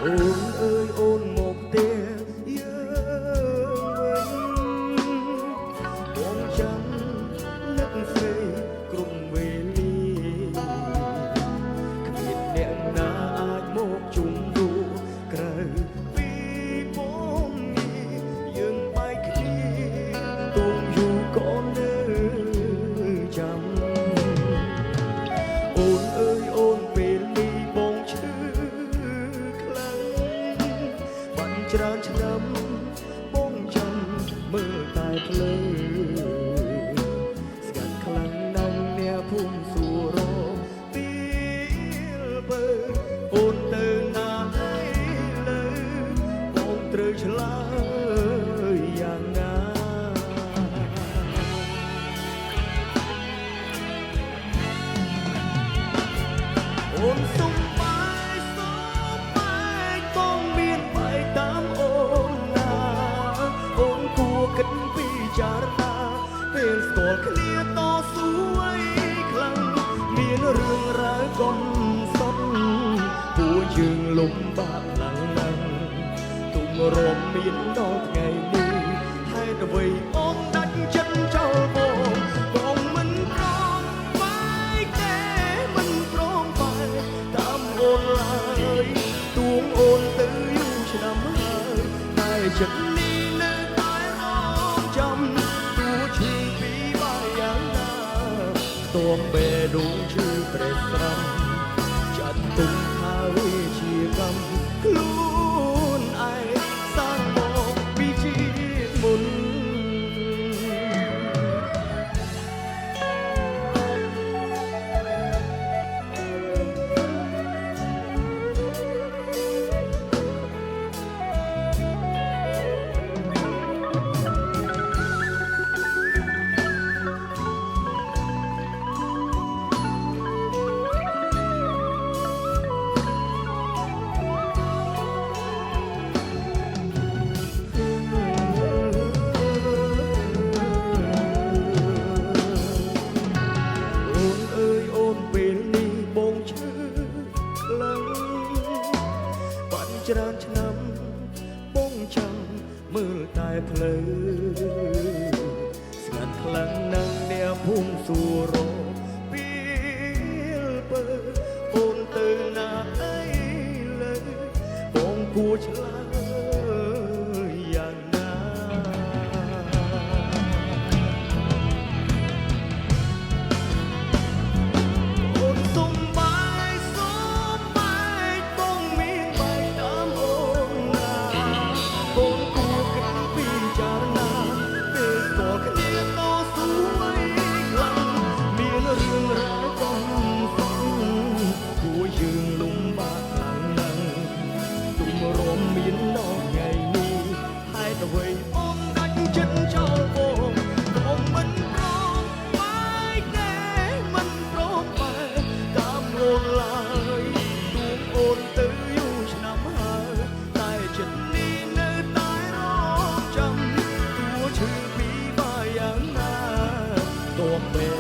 អូនអើយអូនមកទេយើងវិញបងចាំនឹកស្រីគ្រប់វេលាគ្មានអ្នកណាអាចមកជុំយូរក្រៅពីបងយើងបែកគ្នាទុំយូរក៏នៅចាំអូនអើយអូនពេលនេះបងឈឺខ្លាំងបាញ់ច្រើនឆ្នាំបងចាំមើលតែភ្លើស្ងាត់ខ្លាំងណាស់អ្នកភូមិសួររកពីលបើអូនទៅណាហើយលើបងត្រូវឆ្លើយយ៉ាងណាអូនសុំបាយសុំបាយต้องមានបាយតាមអូនណាអូនគួរគិតពិចារណាពេលស្គាល់គ្នាតស៊ូឲ្យខ្លាំងមានរឿងរ៉ាវកំសត់ពួកយើងលំបាកណាស់ទុំរំមានដល់ថ្ងៃនេះហេតុអ្វីអូនដាច់ចិត្តចោលបងមិនព្រមបាយទេមិនព្រមបាយតាមអូនឡើយទួងអូនទៅយូរឆ្នាំហើយតែចិត្តនេះនៅតែរងចាំទួឈឺពីបាយយ៉ាងណាខ្ទមបេះដូងឈឺប្រេះស្រាំចាត់ទុំថាវាជាកម្មខ្លួនឯងសាងមកពីជាតិមុនច្រើនឆ្នាំបងចាំមើលតែភ្លើស្ងាត់ខ្លាំងណាស់អ្នកភូមិសួររកពីលបើអូនទៅណាអីលើបងគួរឆ្លើយយ៉ាងណាអូនសុំបាយសុំបាយបងមានបាយតាមអូនណាអូនគួរគិតពិចារណាពេលស្គាល់គ្នាតស៊ូឲ្យខ្លាំងមានរឿងរ៉ាវកំសត់គួរយើងលំបាកខ្លាំងណាស់ទុំរំមានដល់ថ្ងៃនេះហេតុអ្វីអូនដាច់ចិត្តចោលបងមិនព្រមបាយទេមិនព្រមបាយតាមអូនឡើយទួងអូនទៅយូរឆ្នាំហើយតែចិត្តនេះនៅតែរងចាំទួឈឺពីបាយយ៉ាងណាទោះបេះ